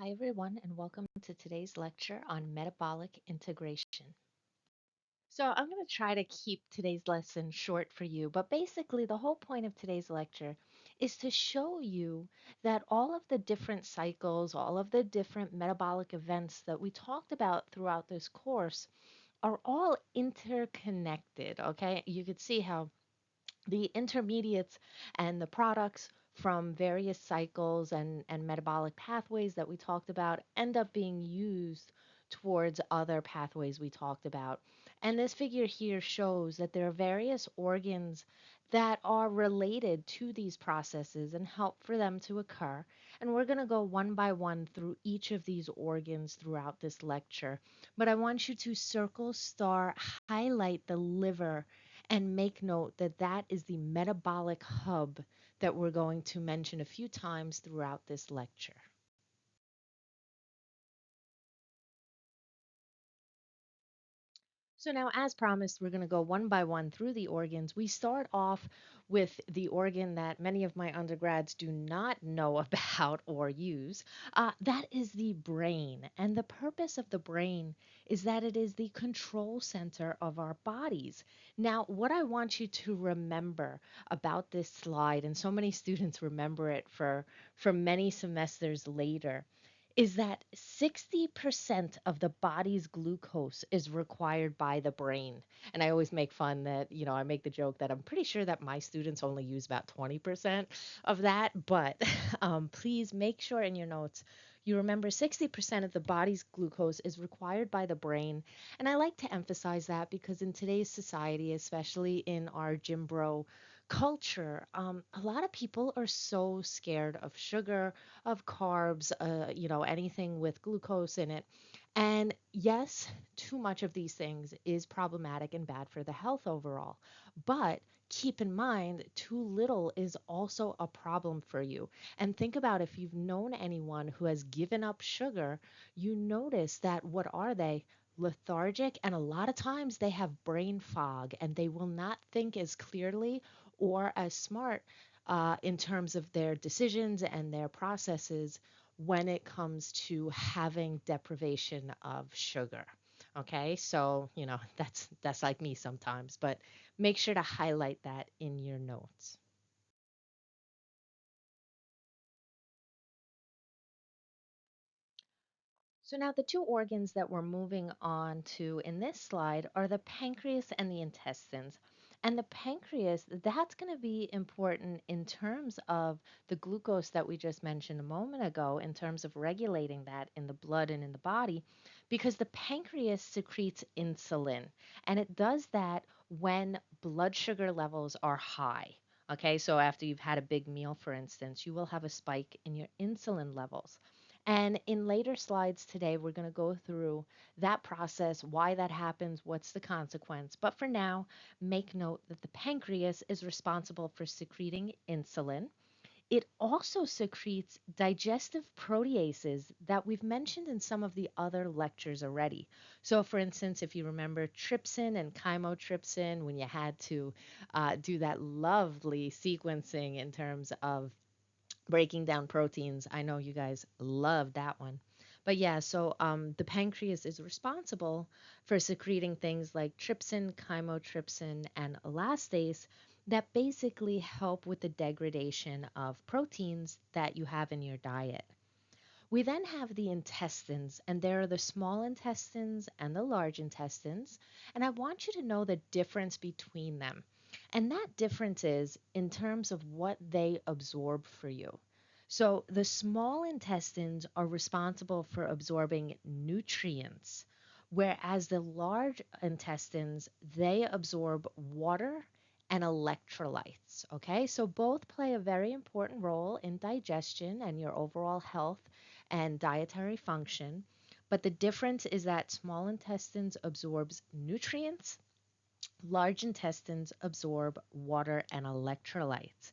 Hi, everyone, and welcome to today's lecture on metabolic integration. So, I'm going to try to keep today's lesson short for you, but basically, the whole point of today's lecture is to show you that all of the different cycles, all of the different metabolic events that we talked about throughout this course are all interconnected. Okay, you could see how the intermediates and the products from various cycles and metabolic pathways that we talked about end up being used towards other pathways we talked about. And this figure here shows that there are various organs that are related to these processes and help for them to occur. And we're going to go one by one through each of these organs throughout this lecture. But I want you to circle, star, highlight the liver and make note that that is the metabolic hub that we're going to mention a few times throughout this lecture. So now, as promised, we're going to go one by one through the organs. We start off with the organ that many of my undergrads do not know about or use. That is the brain. And the purpose of the brain is that it is the control center of our bodies. Now, what I want you to remember about this slide, and so many students remember it for many semesters later, is that 60% of the body's glucose is required by the brain. And I always make fun that, I make the joke that I'm pretty sure that my students only use about 20% of that. But please make sure in your notes you remember 60% of the body's glucose is required by the brain. And I like to emphasize that because in today's society, especially in our gym bro culture, a lot of people are so scared of sugar, of carbs, anything with glucose in it. And yes, too much of these things is problematic and bad for the health overall. But keep in mind, too little is also a problem for you. And think about if you've known anyone who has given up sugar, you notice that what are they? Lethargic, and a lot of times they have brain fog and they will not think as clearly or as smart in terms of their decisions and their processes when it comes to having deprivation of sugar. Okay, so that's like me sometimes, but make sure to highlight that in your notes. So now the two organs that we're moving on to in this slide are the pancreas and the intestines. And the pancreas, that's going to be important in terms of the glucose that we just mentioned a moment ago, in terms of regulating that in the blood and in the body, because the pancreas secretes insulin. And it does that when blood sugar levels are high. Okay, so after you've had a big meal, for instance, you will have a spike in your insulin levels. And in later slides today, we're going to go through that process, why that happens, what's the consequence. But for now, make note that the pancreas is responsible for secreting insulin. It also secretes digestive proteases that we've mentioned in some of the other lectures already. So, for instance, if you remember trypsin and chymotrypsin, when you had to do that lovely sequencing in terms of breaking down proteins. I know you guys love that one. But yeah, so the pancreas is responsible for secreting things like trypsin, chymotrypsin, and elastase that basically help with the degradation of proteins that you have in your diet. We then have the intestines, and there are the small intestines and the large intestines. And I want you to know the difference between them. And that difference is in terms of what they absorb for you. So the small intestines are responsible for absorbing nutrients, whereas the large intestines, they absorb water and electrolytes. Okay, so both play a very important role in digestion and your overall health and dietary function. But the difference is that small intestines absorbs nutrients, large intestines absorb water and electrolytes.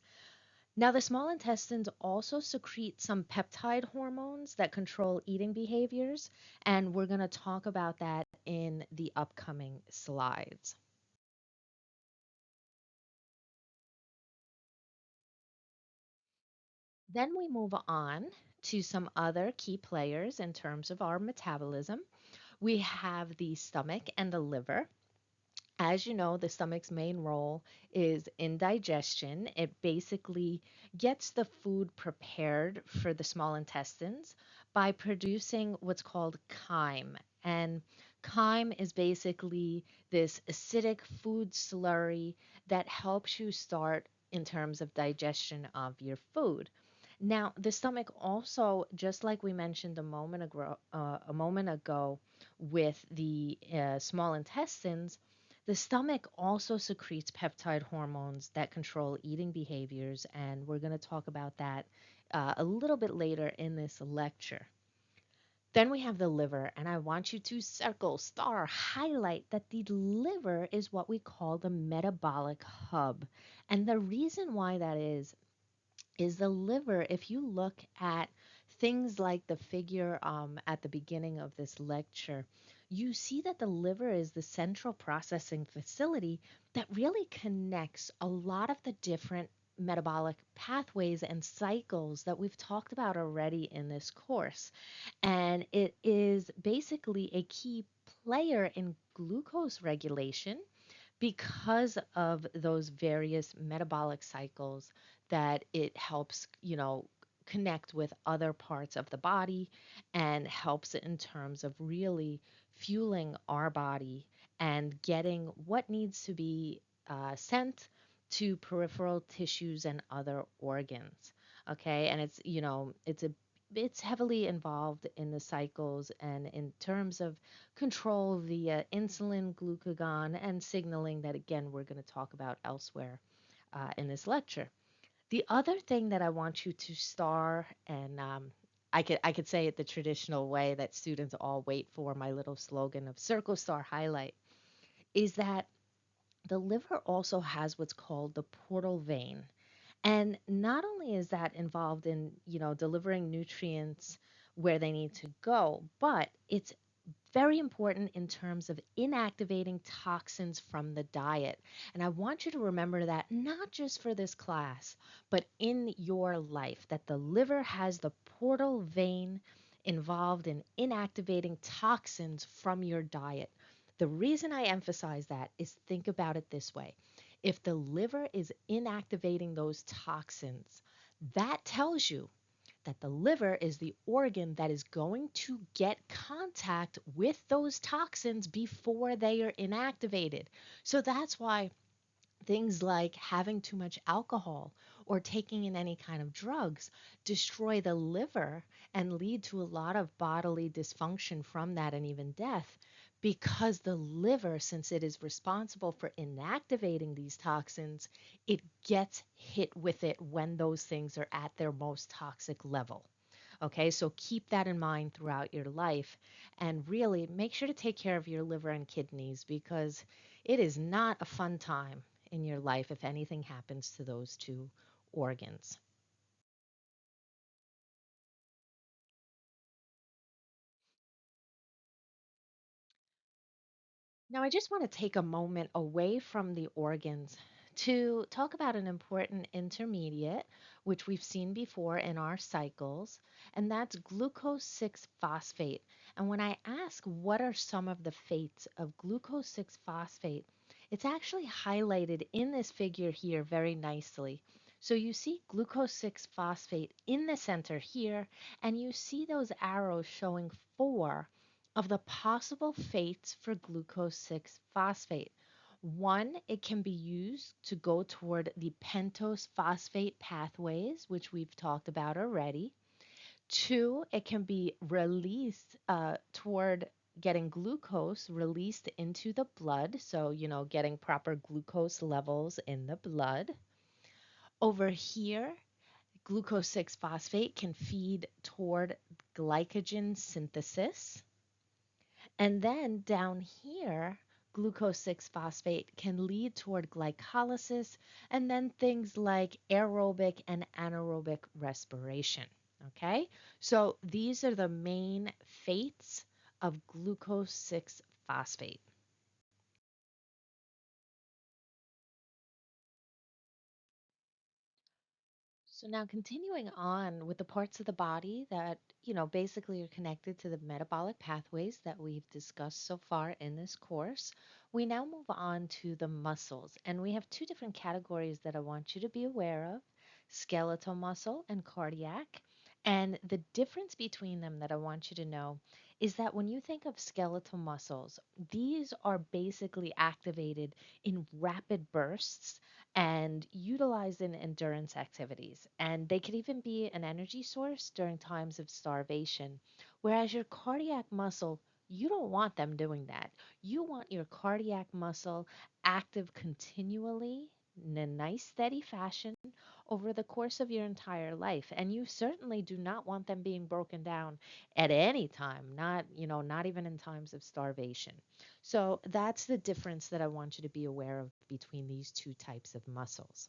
Now, the small intestines also secrete some peptide hormones that control eating behaviors, and we're going to talk about that in the upcoming slides. Then we move on to some other key players in terms of our metabolism, we have the stomach and the liver. As you know, the stomach's main role is in digestion. It basically gets the food prepared for the small intestines by producing what's called chyme. And chyme is basically this acidic food slurry that helps you start in terms of digestion of your food. Now, the stomach also, just like we mentioned a moment ago with the small intestines, the stomach also secretes peptide hormones that control eating behaviors, and we're going to talk about that a little bit later in this lecture. Then we have the liver, and I want you to circle, star, highlight that the liver is what we call the metabolic hub. And the reason why that is the liver. If you look at things like the figure at the beginning of this lecture, you see that the liver is the central processing facility that really connects a lot of the different metabolic pathways and cycles that we've talked about already in this course. And it is basically a key player in glucose regulation because of those various metabolic cycles that it helps, connect with other parts of the body and helps in terms of really fueling our body and getting what needs to be sent to peripheral tissues and other organs. Okay, and it's heavily involved in the cycles and in terms of control via insulin, glucagon, and signaling that, again, we're going to talk about elsewhere in this lecture. The other thing that I want you to star, and I could say it the traditional way that students all wait for, my little slogan of circle, star, highlight, is that the liver also has what's called the portal vein. And not only is that involved in, delivering nutrients where they need to go, but it's very important in terms of inactivating toxins from the diet. And I want you to remember that not just for this class, but in your life, that the liver has the portal vein involved in inactivating toxins from your diet. The reason I emphasize that is think about it this way. If the liver is inactivating those toxins, that tells you that the liver is the organ that is going to get contact with those toxins before they are inactivated. So that's why things like having too much alcohol or taking in any kind of drugs destroy the liver and lead to a lot of bodily dysfunction from that and even death, because the liver, since it is responsible for inactivating these toxins, it gets hit with it when those things are at their most toxic level. Okay, so keep that in mind throughout your life and really make sure to take care of your liver and kidneys, because it is not a fun time in your life if anything happens to those two organs. Now, I just want to take a moment away from the organs to talk about an important intermediate, which we've seen before in our cycles, and that's glucose 6 phosphate. And when I ask what are some of the fates of glucose 6 phosphate, it's actually highlighted in this figure here very nicely. So you see glucose 6 phosphate in the center here, and you see those arrows showing four of the possible fates for glucose 6 phosphate. One, it can be used to go toward the pentose phosphate pathways, which we've talked about already. Two, it can be released toward getting glucose released into the blood. So, getting proper glucose levels in the blood. Over here, glucose 6 phosphate can feed toward glycogen synthesis. And then down here, glucose 6 phosphate can lead toward glycolysis and then things like aerobic and anaerobic respiration. Okay, so these are the main fates of glucose 6 phosphate. So now continuing on with the parts of the body that, basically are connected to the metabolic pathways that we've discussed so far in this course, we now move on to the muscles. And we have two different categories that I want you to be aware of: skeletal muscle and cardiac. And the difference between them that I want you to know is that when you think of skeletal muscles, these are basically activated in rapid bursts and utilized in endurance activities. And they could even be an energy source during times of starvation. Whereas your cardiac muscle, you don't want them doing that. You want your cardiac muscle active continually in a nice, steady fashion over the course of your entire life. And you certainly do not want them being broken down at any time, not even in times of starvation. So that's the difference that I want you to be aware of between these two types of muscles.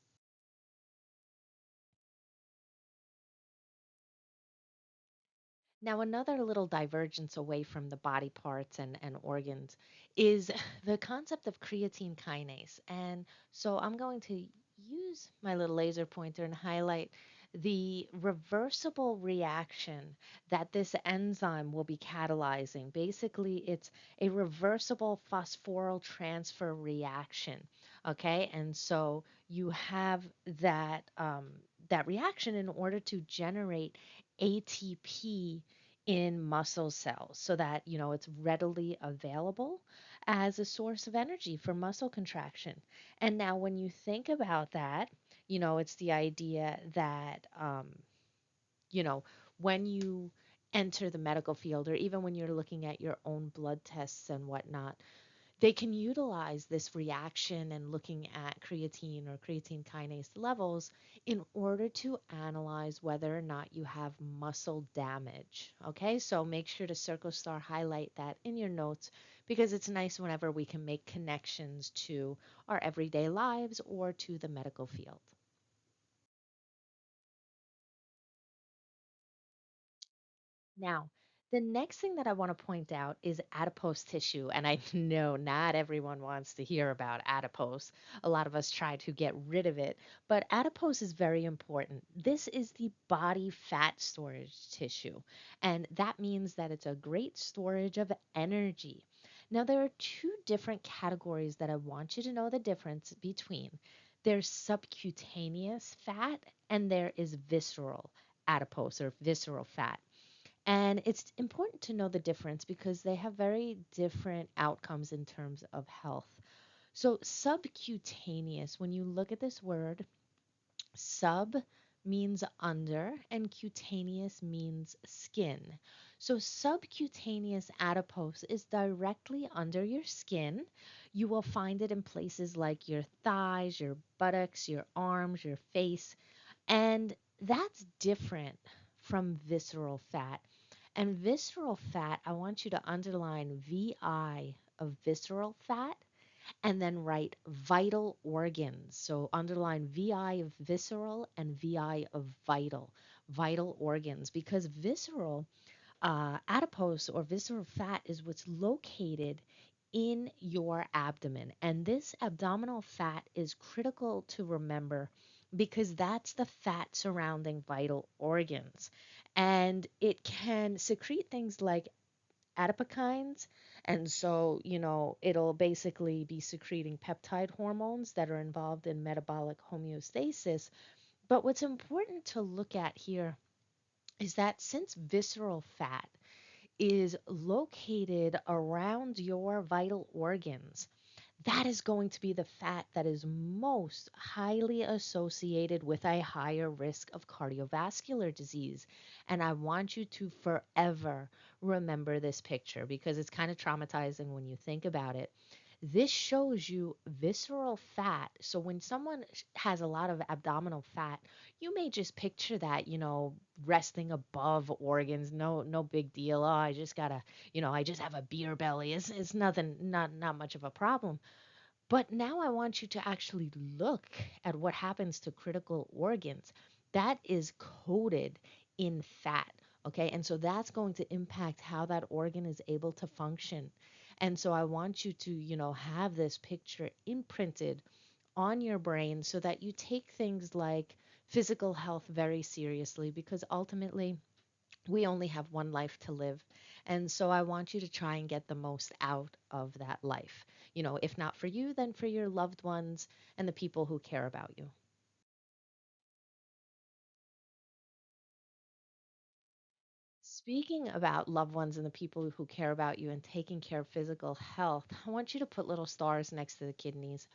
Now, another little divergence away from the body parts and organs is the concept of creatine kinase. And so I'm going to use my little laser pointer and highlight the reversible reaction that this enzyme will be catalyzing. Basically, it's a reversible phosphoryl transfer reaction. Okay, and so you have that reaction in order to generate ATP in muscle cells so that, it's readily available as a source of energy for muscle contraction. And now when you think about that, it's the idea that, you know, when you enter the medical field or even when you're looking at your own blood tests and whatnot, they can utilize this reaction and looking at creatine or creatine kinase levels in order to analyze whether or not you have muscle damage. Okay, so make sure to circle star highlight that in your notes because it's nice whenever we can make connections to our everyday lives or to the medical field. Now, the next thing that I want to point out is adipose tissue. And I know not everyone wants to hear about adipose. A lot of us try to get rid of it, but adipose is very important. This is the body fat storage tissue, and that means that it's a great storage of energy. Now, there are two different categories that I want you to know the difference between. There's subcutaneous fat and there is visceral adipose or visceral fat. And it's important to know the difference because they have very different outcomes in terms of health. So, subcutaneous, when you look at this word, sub means under and cutaneous means skin. So, subcutaneous adipose is directly under your skin. You will find it in places like your thighs, your buttocks, your arms, your face. And that's different from visceral fat. And visceral fat, I want you to underline VI of visceral fat and then write vital organs. So underline VI of visceral and VI of vital organs, because visceral adipose or visceral fat is what's located in your abdomen. And this abdominal fat is critical to remember because that's the fat surrounding vital organs. And it can secrete things like adipokines. And so, it'll basically be secreting peptide hormones that are involved in metabolic homeostasis. But what's important to look at here is that since visceral fat is located around your vital organs, that is going to be the fat that is most highly associated with a higher risk of cardiovascular disease. And I want you to forever remember this picture because it's kind of traumatizing when you think about it. This shows you visceral fat. So when someone has a lot of abdominal fat, you may just picture that, resting above organs. No big deal. Oh, I just gotta, I just have a beer belly. It's nothing, not much of a problem. But now I want you to actually look at what happens to critical organs. That is coated in fat. Okay. And so that's going to impact how that organ is able to function. And so I want you to, have this picture imprinted on your brain so that you take things like physical health very seriously because ultimately we only have one life to live. And so I want you to try and get the most out of that life. If not for you, then for your loved ones and the people who care about you. Speaking about loved ones and the people who care about you and taking care of physical health, I want you to put little stars next to the kidneys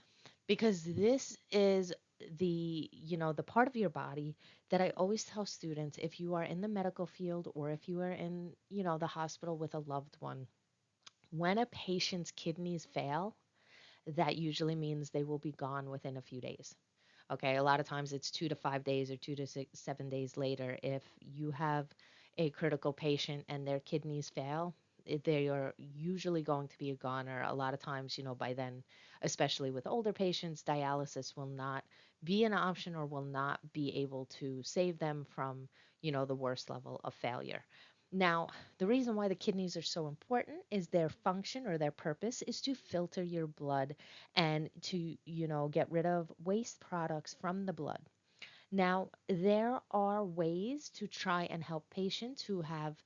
because this is the part of your body that I always tell students if you are in the medical field or if you are in the hospital with a loved one. When a patient's kidneys fail, that usually means they will be gone within a few days. Okay, a lot of times it's 2 to 5 days or 2 to 7 days later. If you have a critical patient and their kidneys fail, they are usually going to be a goner. A lot of times, by then, especially with older patients, dialysis will not be an option or will not be able to save them from the worst level of failure. Now, the reason why the kidneys are so important is their function or their purpose is to filter your blood and to get rid of waste products from the blood. Now, there are ways to try and help patients who have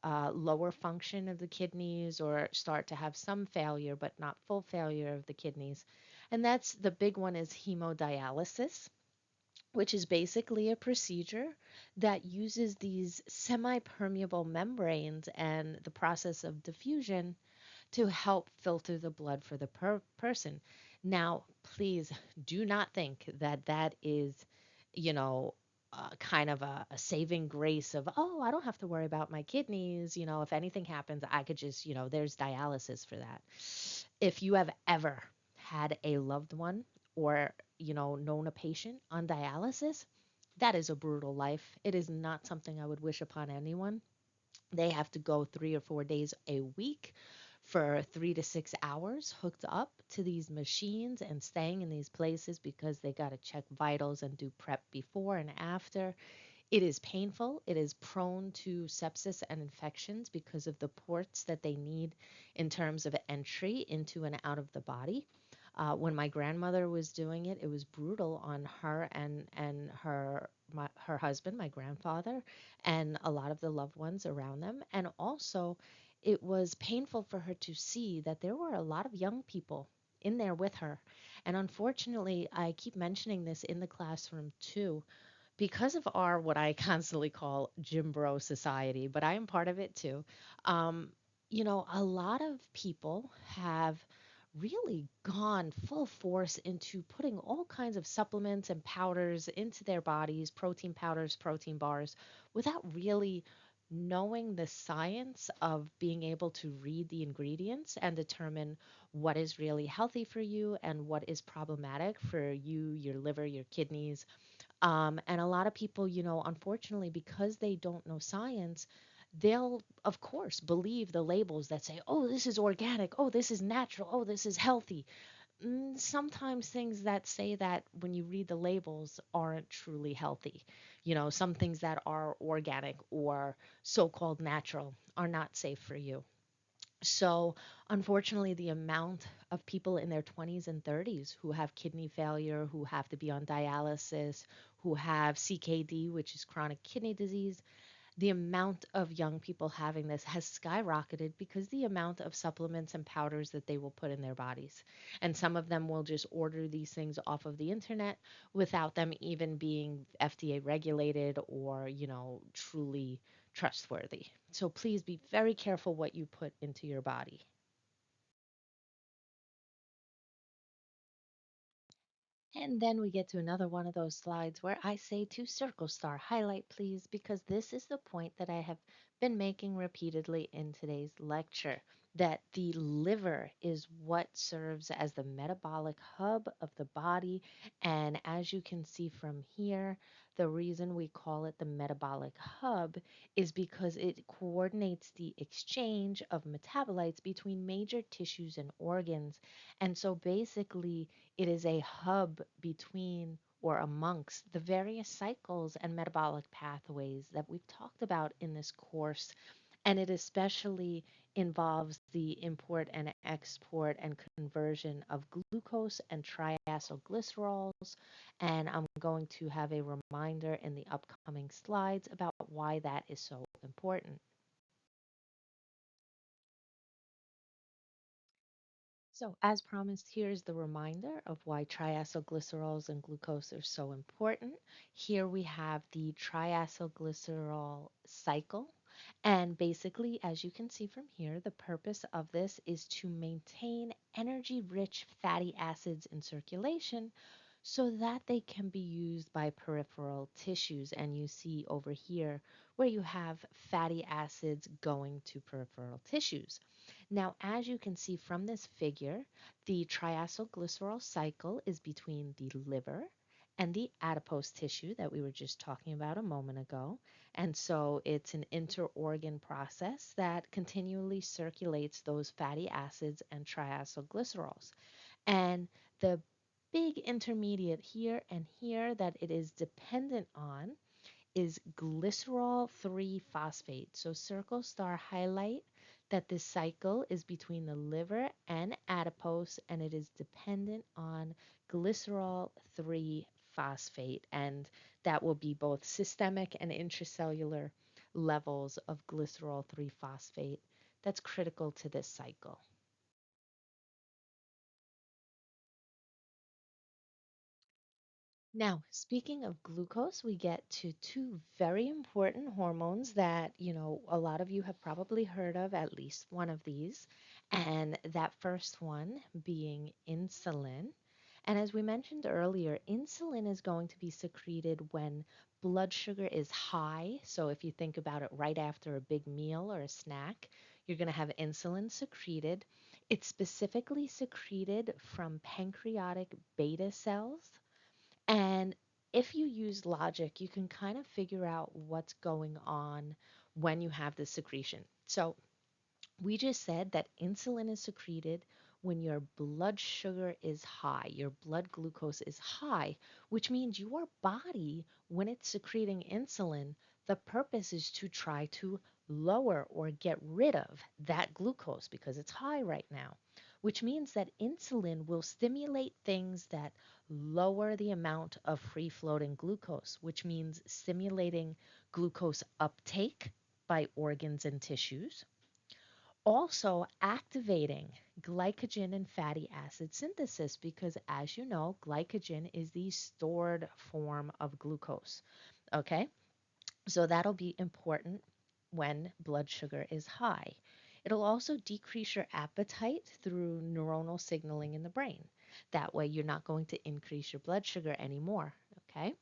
lower function of the kidneys or start to have some failure, but not full failure of the kidneys. And that's the big one is hemodialysis, which is basically a procedure that uses these semi-permeable membranes and the process of diffusion to help filter the blood for the person. Now, please do not think that that is, you know, kind of a saving grace of, oh, I don't have to worry about my kidneys. If anything happens, I could just there's dialysis for that. If you have ever had a loved one or known a patient on dialysis, that is a brutal life. It is not something I would wish upon anyone. They have to go 3 or 4 days a week for 3 to 6 hours hooked up to these machines and staying in these places because they got to check vitals and do prep before and after. It is painful. It is prone to sepsis and infections because of the ports that they need in terms of entry into and out of the body. When my grandmother was doing it, it was brutal on her and her husband, my grandfather, and a lot of the loved ones around them. And also, it was painful for her to see that there were a lot of young people in there with her. And unfortunately, I keep mentioning this in the classroom too because of our what I constantly call gym bro society, but I am part of it too. Um, a lot of people have really gone full force into putting all kinds of supplements and powders into their bodies, protein powders, protein bars, without really knowing the science of being able to read the ingredients and determine what is really healthy for you and what is problematic for you, your liver, your kidneys, and a lot of people unfortunately, because they don't know science, they'll, of course, believe the labels that say, oh, this is organic, oh, this is natural, oh, this is healthy. Sometimes things that say that when you read the labels aren't truly healthy. Some things that are organic or so called natural are not safe for you. So, unfortunately, the amount of people in their 20s and 30s who have kidney failure, who have to be on dialysis, who have CKD, which is chronic kidney disease, the amount of young people having this has skyrocketed because the amount of supplements and powders that they will put in their bodies. And some of them will just order these things off of the internet without them even being FDA regulated or truly trustworthy. So please be very careful what you put into your body. And then we get to another one of those slides where I say to circle star highlight, please, because this is the point that I have been making repeatedly in today's lecture, that the liver is what serves as the metabolic hub of the body. And as you can see from here, the reason we call it the metabolic hub is because it coordinates the exchange of metabolites between major tissues and organs. And so basically, it is a hub between or amongst the various cycles and metabolic pathways that we've talked about in this course. And it especially involves the import and export and conversion of glucose and triacylglycerols. And I'm going to have a reminder in the upcoming slides about why that is so important. So, as promised, here's the reminder of why triacylglycerols and glucose are so important. Here we have the triacylglycerol cycle. And basically, as you can see from here, the purpose of this is to maintain energy rich fatty acids in circulation so that they can be used by peripheral tissues. And you see over here where you have fatty acids going to peripheral tissues. Now, as you can see from this figure, the triacylglycerol cycle is between the liver and the adipose tissue that we were just talking about a moment ago. And so it's an interorgan process that continually circulates those fatty acids and triacylglycerols. And the big intermediate here and here that it is dependent on is glycerol 3 phosphate. So circle star highlight that this cycle is between the liver and adipose and it is dependent on glycerol 3 phosphate. And that will be both systemic and intracellular levels of glycerol 3 phosphate that's critical to this cycle. Now, speaking of glucose, we get to two very important hormones that, a lot of you have probably heard of, at least one of these. And that first one being insulin. And as we mentioned earlier, insulin is going to be secreted when blood sugar is high. So if you think about it right after a big meal or a snack, you're going to have insulin secreted. It's specifically secreted from pancreatic beta cells and if you use logic, you can kind of figure out what's going on when you have this secretion. So we just said that insulin is secreted when your blood sugar is high, your blood glucose is high, which means your body, when it's secreting insulin, the purpose is to try to lower or get rid of that glucose because it's high right now, which means that insulin will stimulate things that lower the amount of free floating glucose, which means stimulating glucose uptake by organs and tissues, also activating glycogen and fatty acid synthesis because, as you know, glycogen is the stored form of glucose. Okay, so that'll be important when blood sugar is high. It'll also decrease your appetite through neuronal signaling in the brain. That way, you're not going to increase your blood sugar anymore. Okay.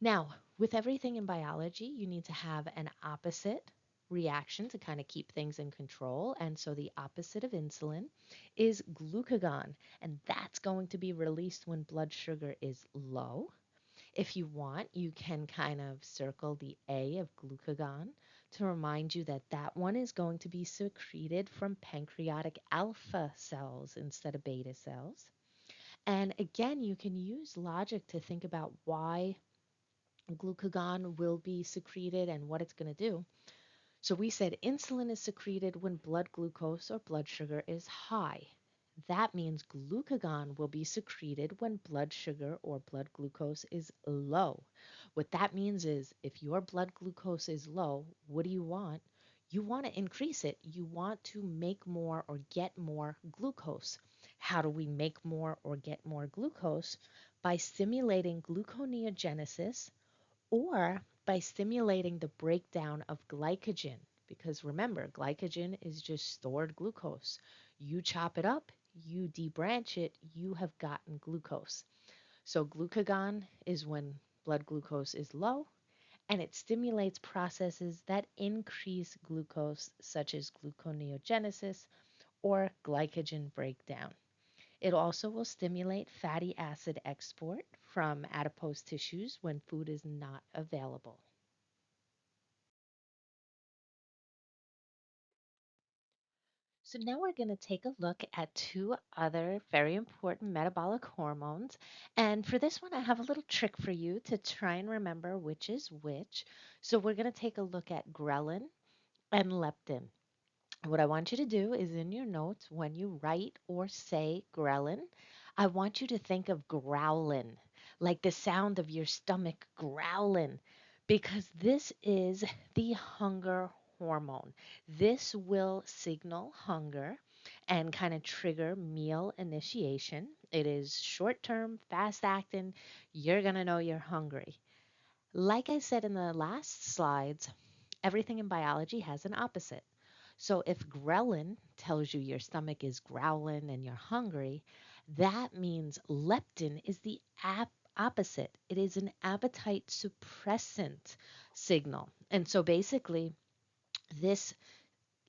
Now, with everything in biology, you need to have an opposite reaction to kind of keep things in control. And so the opposite of insulin is glucagon, and that's going to be released when blood sugar is low. If you want, you can kind of circle the A of glucagon to remind you that that one is going to be secreted from pancreatic alpha cells instead of beta cells. And again, you can use logic to think about why glucagon will be secreted and what it's going to do. So we said insulin is secreted when blood glucose or blood sugar is high. That means glucagon will be secreted when blood sugar or blood glucose is low. What that means is if your blood glucose is low, what do you want? You want to increase it. You want to make more or get more glucose. How do we make more or get more glucose? By stimulating gluconeogenesis or by stimulating the breakdown of glycogen. Because remember, glycogen is just stored glucose. You chop it up, you debranch it, you have gotten glucose. So glucagon is when blood glucose is low, and it stimulates processes that increase glucose, such as gluconeogenesis or glycogen breakdown. It also will stimulate fatty acid export from adipose tissues when food is not available. So now we're going to take a look at two other very important metabolic hormones. And for this one, I have a little trick for you to try and remember which is which. So we're going to take a look at ghrelin and leptin. What I want you to do is in your notes, when you write or say ghrelin, I want you to think of growlin, like the sound of your stomach growling, because this is the hunger hormone. This will signal hunger and kind of trigger meal initiation. It is short term, fast acting. You're going to know you're hungry. Like I said in the last slides, everything in biology has an opposite. So if ghrelin tells you your stomach is growling and you're hungry, that means leptin is the opposite. It is an appetite suppressant signal. And so basically, this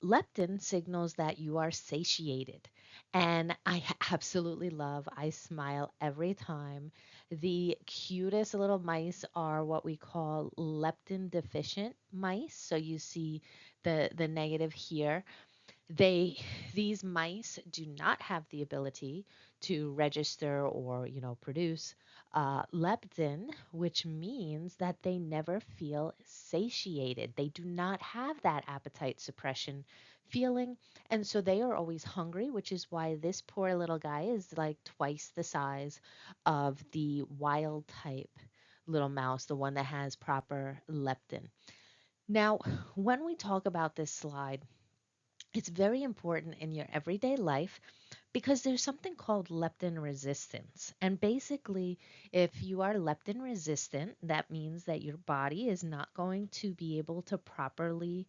leptin signals that you are satiated. And I absolutely love, I smile every time. The cutest little mice are what we call leptin deficient mice. So you see the negative here. they these mice do not have the ability to register or produce leptin, which means that they never feel satiated. They do not have that appetite suppression feeling, and so they are always hungry, which is why this poor little guy is like twice the size of the wild type little mouse, the one that has proper leptin. Now, when we talk about this slide, it's very important in your everyday life because there's something called leptin resistance. And basically, if you are leptin resistant, that means that your body is not going to be able to properly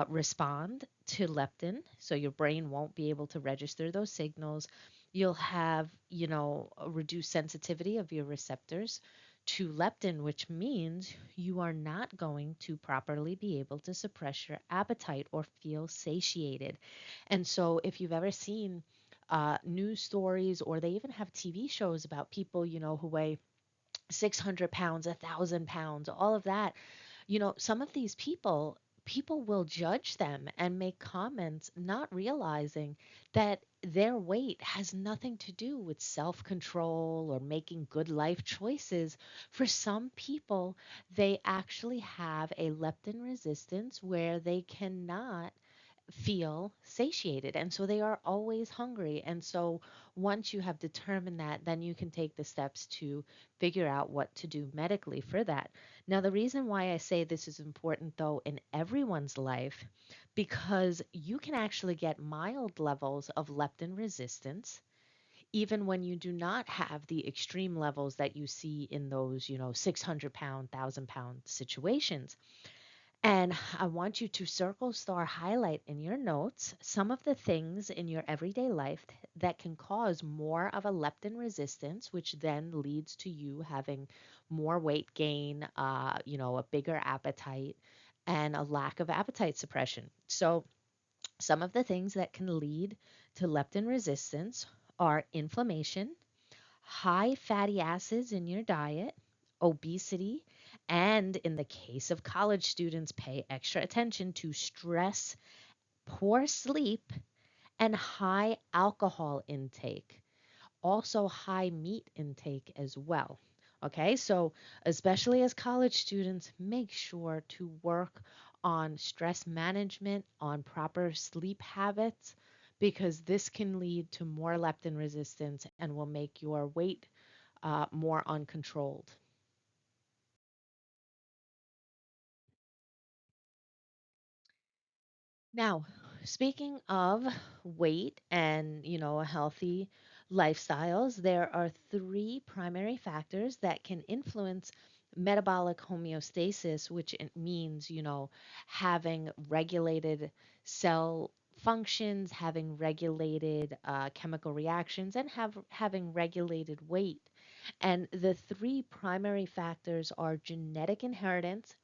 respond to leptin. So your brain won't be able to register those signals. You'll have, a reduced sensitivity of your receptors to leptin, which means you are not going to properly be able to suppress your appetite or feel satiated. And so, if you've ever seen news stories, or they even have TV shows about people, who weigh 600 pounds, 1,000 pounds, all of that. Some of these people will judge them and make comments, not realizing that their weight has nothing to do with self control or making good life choices. For some people, they actually have a leptin resistance where they cannot feel satiated. And so they are always hungry. And so once you have determined that, then you can take the steps to figure out what to do medically for that. Now, the reason why I say this is important, though, in everyone's life, because you can actually get mild levels of leptin resistance. Even when you do not have the extreme levels that you see in those, 600-pound, 1,000-pound situations. And I want you to circle, star, highlight in your notes some of the things in your everyday life that can cause more of a leptin resistance, which then leads to you having more weight gain, a bigger appetite, and a lack of appetite suppression. So, some of the things that can lead to leptin resistance are inflammation, high fatty acids in your diet, obesity, and in the case of college students, pay extra attention to stress, poor sleep, and high alcohol intake. Also, high meat intake as well. Okay, so especially as college students, make sure to work on stress management, on proper sleep habits, because this can lead to more leptin resistance and will make your weight more uncontrolled. Now, speaking of weight and, healthy lifestyles, there are three primary factors that can influence metabolic homeostasis, which it means, having regulated cell functions, having regulated chemical reactions, and having regulated weight. And the three primary factors are genetic inheritance,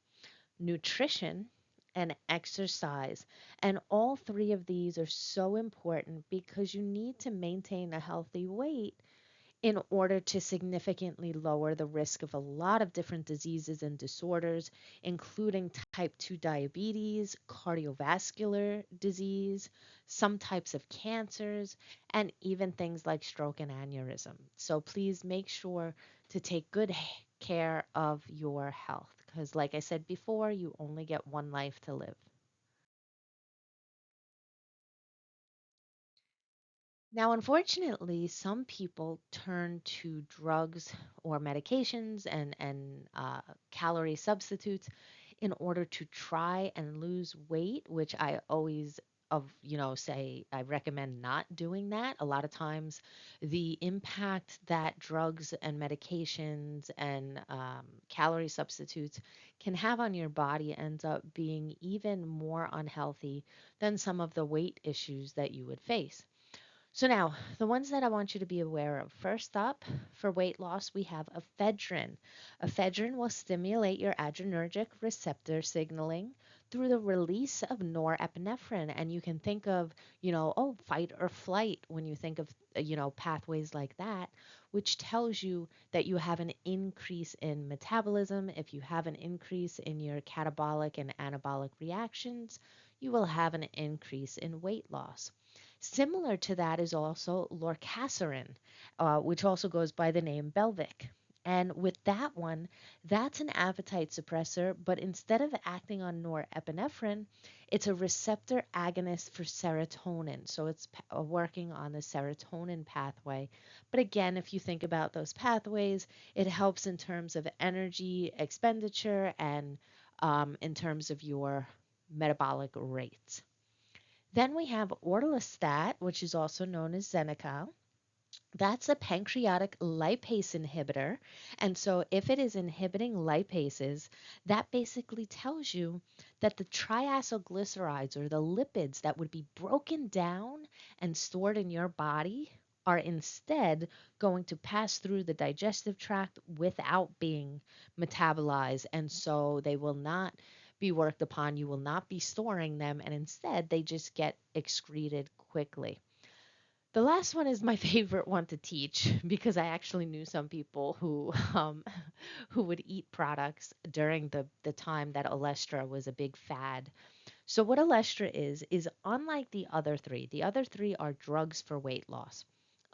nutrition, and exercise. And all three of these are so important because you need to maintain a healthy weight in order to significantly lower the risk of a lot of different diseases and disorders, including type 2 diabetes, cardiovascular disease, some types of cancers, and even things like stroke and aneurysm. So please make sure to take good care of your health because, like I said before, you only get one life to live. Now, unfortunately, some people turn to drugs or medications and calorie substitutes in order to try and lose weight, which I always say I recommend not doing that. A lot of times, the impact that drugs and medications and calorie substitutes can have on your body ends up being even more unhealthy than some of the weight issues that you would face. So now, the ones that I want you to be aware of. First up, for weight loss, we have ephedrine. Ephedrine will stimulate your adrenergic receptor signaling through the release of norepinephrine. And you can think of, oh, fight or flight when you think of, pathways like that, which tells you that you have an increase in metabolism. If you have an increase in your catabolic and anabolic reactions, you will have an increase in weight loss. Similar to that is also lorcaserin, which also goes by the name Belvic. And with that one, that's an appetite suppressor, but instead of acting on norepinephrine, it's a receptor agonist for serotonin. So it's working on the serotonin pathway. But again, if you think about those pathways, it helps in terms of energy expenditure and in terms of your metabolic rates. Then we have orlistat, which is also known as Zeneca. That's a pancreatic lipase inhibitor. And so, if it is inhibiting lipases, that basically tells you that the triacylglycerides or the lipids that would be broken down and stored in your body are instead going to pass through the digestive tract without being metabolized. And so, they will not be worked upon. You will not be storing them. And instead, they just get excreted quickly. The last one is my favorite one to teach because I actually knew some people who would eat products during the time that Olestra was a big fad. So what Olestra is unlike the other three are drugs for weight loss.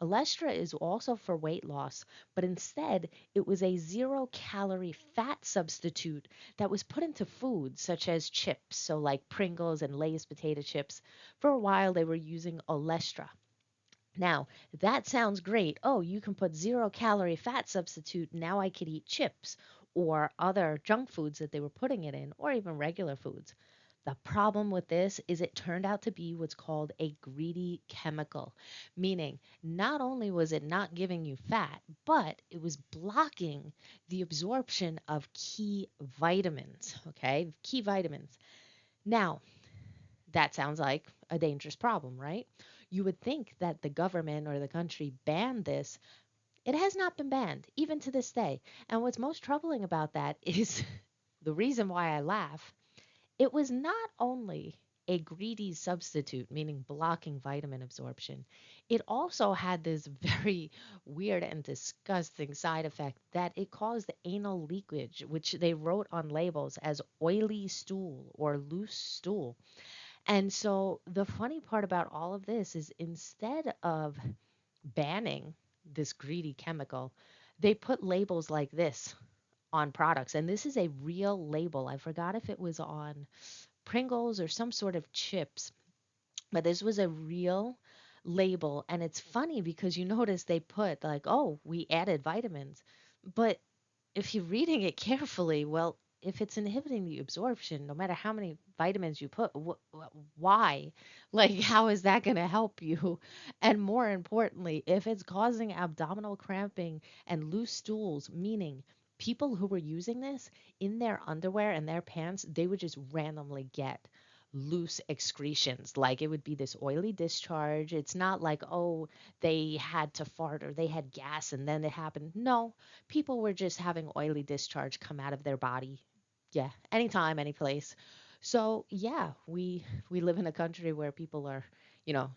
Olestra is also for weight loss, but instead it was a zero-calorie fat substitute that was put into foods such as chips, so like Pringles and Lay's potato chips. For a while they were using Olestra. Now, that sounds great. Oh, you can put zero-calorie fat substitute. Now I could eat chips or other junk foods that they were putting it in, or even regular foods. The problem with this is it turned out to be what's called a greedy chemical, meaning not only was it not giving you fat, but it was blocking the absorption of key vitamins, okay? Key vitamins. Now, that sounds like a dangerous problem, right? You would think that the government or the country banned this. It has not been banned, even to this day. And what's most troubling about that is the reason why I laugh. It was not only a greedy substitute, meaning blocking vitamin absorption, it also had this very weird and disgusting side effect that it caused anal leakage, which they wrote on labels as oily stool or loose stool. And so the funny part about all of this is instead of banning this greedy chemical, they put labels like this on products. And this is a real label. I forgot if it was on Pringles or some sort of chips, but this was a real label. And it's funny because you notice they put like, oh, we added vitamins. But if you're reading it carefully, well, if it's inhibiting the absorption, no matter how many vitamins you put, why? Like, how is that going to help you? And more importantly, if it's causing abdominal cramping and loose stools, meaning people who were using this in their underwear and their pants, they would just randomly get loose excretions. Like it would be this oily discharge. It's not like, oh, they had to fart or they had gas and then it happened. No, people were just having oily discharge come out of their body. Yeah, anytime, any place. So yeah, we live in a country where people are,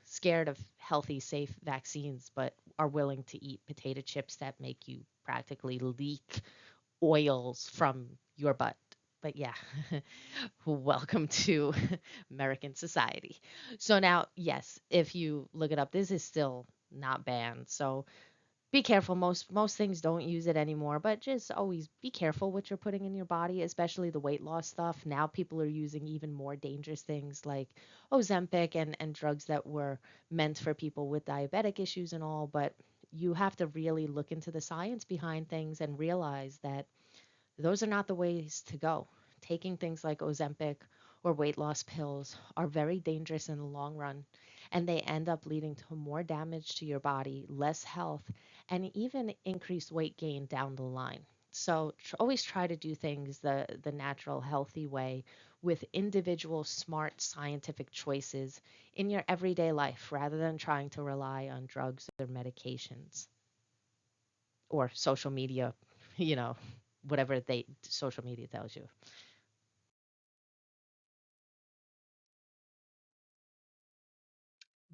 scared of healthy, safe vaccines, but are willing to eat potato chips that make you practically leak oils from your butt. But yeah, welcome to American society. So now, yes, if you look it up, this is still not banned. So be careful. Most things don't use it anymore, but just always be careful what you're putting in your body, especially the weight loss stuff. Now people are using even more dangerous things like Ozempic and drugs that were meant for people with diabetic issues and all, but you have to really look into the science behind things and realize that those are not the ways to go. Taking things like Ozempic or weight loss pills are very dangerous in the long run, and they end up leading to more damage to your body, less health, and even increased weight gain down the line. So always try to do things the natural, healthy way with individual, smart, scientific choices in your everyday life rather than trying to rely on drugs or medications or social media, you know, whatever they social media tells you.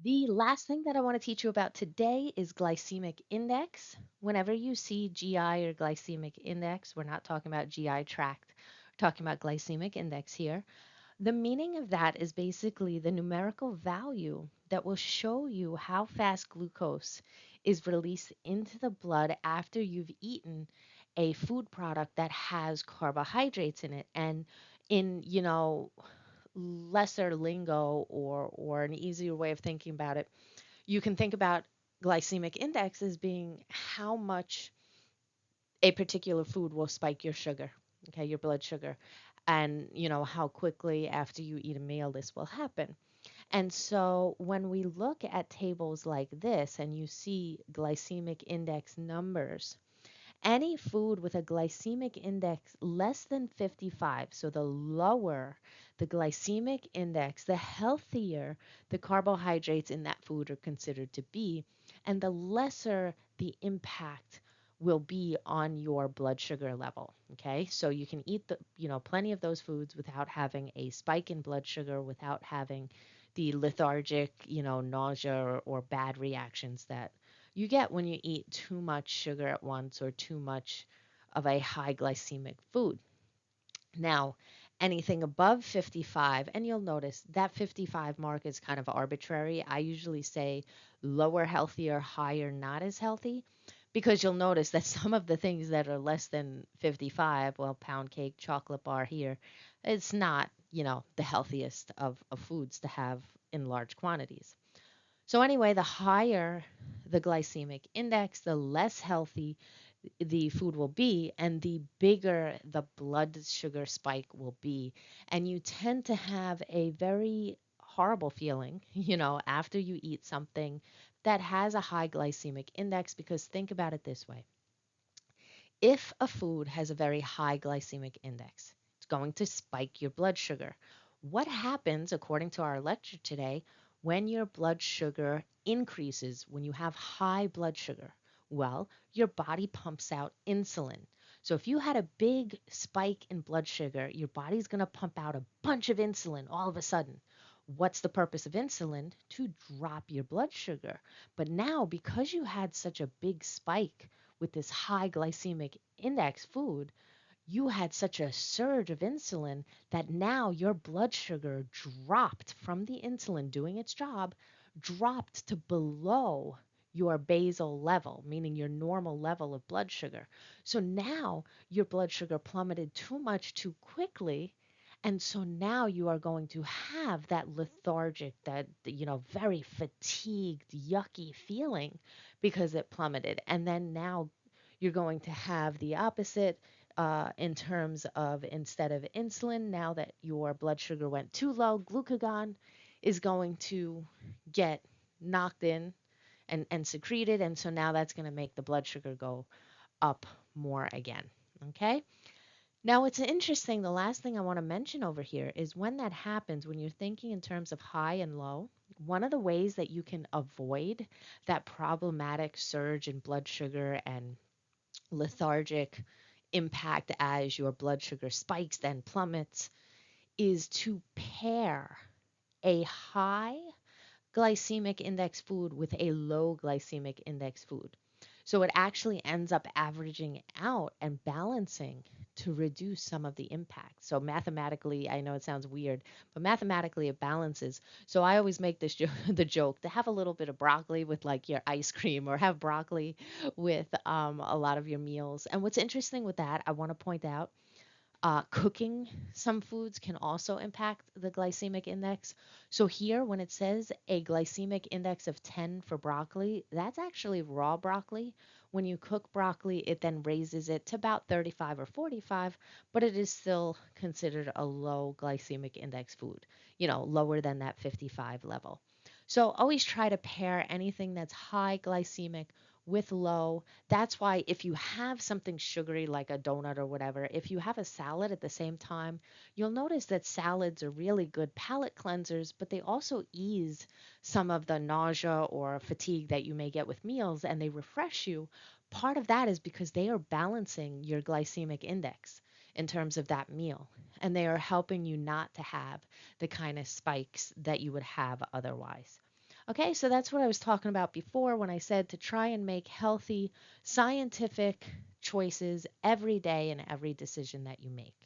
The last thing that I want to teach you about today is glycemic index. Whenever you see GI or glycemic index, we're not talking about GI tract, we're talking about glycemic index here. The meaning of that is basically the numerical value that will show you how fast glucose is released into the blood after you've eaten a food product that has carbohydrates in it. And in, lesser lingo or an easier way of thinking about it, you can think about glycemic index as being how much a particular food will spike your sugar, okay, your blood sugar, and how quickly after you eat a meal this will happen. And so when we look at tables like this and you see glycemic index numbers, any food with a glycemic index less than 55, so the lower the glycemic index, the healthier the carbohydrates in that food are considered to be, and the lesser the impact will be on your blood sugar level. Okay, so you can eat plenty of those foods without having a spike in blood sugar, without having the lethargic, nausea or bad reactions that you get when you eat too much sugar at once or too much of a high glycemic food. Now, anything above 55, and you'll notice that 55 mark is kind of arbitrary. I usually say lower healthier, higher not as healthy, because you'll notice that some of the things that are less than 55, well, pound cake, chocolate bar here, it's not, the healthiest of foods to have in large quantities. So anyway, the higher the glycemic index, the less healthy the food will be, and the bigger the blood sugar spike will be. And you tend to have a very horrible feeling, after you eat something that has a high glycemic index, because think about it this way. If a food has a very high glycemic index, it's going to spike your blood sugar. What happens, according to our lecture today, when your blood sugar increases, when you have high blood sugar? Well, your body pumps out insulin. So if you had a big spike in blood sugar, your body's going to pump out a bunch of insulin all of a sudden. What's the purpose of insulin? To drop your blood sugar. But now, because you had such a big spike with this high glycemic index food, you had such a surge of insulin that now your blood sugar dropped from the insulin doing its job, dropped to below your basal level, meaning your normal level of blood sugar. So now your blood sugar plummeted too much too quickly. And so now you are going to have that lethargic, that, very fatigued, yucky feeling because it plummeted. And then now you're going to have the opposite in terms of, instead of insulin, now that your blood sugar went too low, glucagon is going to get knocked in and secreted. And so now that's going to make the blood sugar go up more again. Okay. Now, it's interesting. The last thing I want to mention over here is when that happens, when you're thinking in terms of high and low, one of the ways that you can avoid that problematic surge in blood sugar and lethargic impact as your blood sugar spikes then plummets is to pair a high glycemic index food with a low glycemic index food. So it actually ends up averaging out and balancing to reduce some of the impact. So mathematically, I know it sounds weird, but mathematically it balances. So I always make this the joke to have a little bit of broccoli with like your ice cream, or have broccoli with a lot of your meals. And what's interesting with that, I want to point out, cooking some foods can also impact the glycemic index. So here, when it says a glycemic index of 10 for broccoli, that's actually raw broccoli. When you cook broccoli, it then raises it to about 35 or 45, but it is still considered a low glycemic index food, lower than that 55 level. So always try to pair anything that's high glycemic with low. That's why if you have something sugary like a donut or whatever, if you have a salad at the same time, you'll notice that salads are really good palate cleansers, but they also ease some of the nausea or fatigue that you may get with meals, and they refresh you. Part of that is because they are balancing your glycemic index in terms of that meal, and they are helping you not to have the kind of spikes that you would have otherwise. Okay, so that's what I was talking about before when I said to try and make healthy, scientific choices every day in every decision that you make.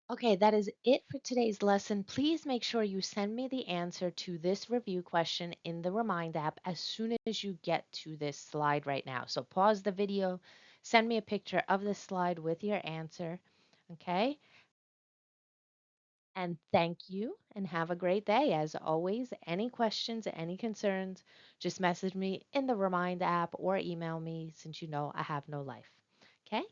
Okay, that is it for today's lesson. Please make sure you send me the answer to this review question in the Remind app as soon as you get to this slide right now. So pause the video, send me a picture of this slide with your answer. Okay, and thank you and have a great day. As always, any questions, any concerns, just message me in the Remind app or email me since you know I have no life. Okay?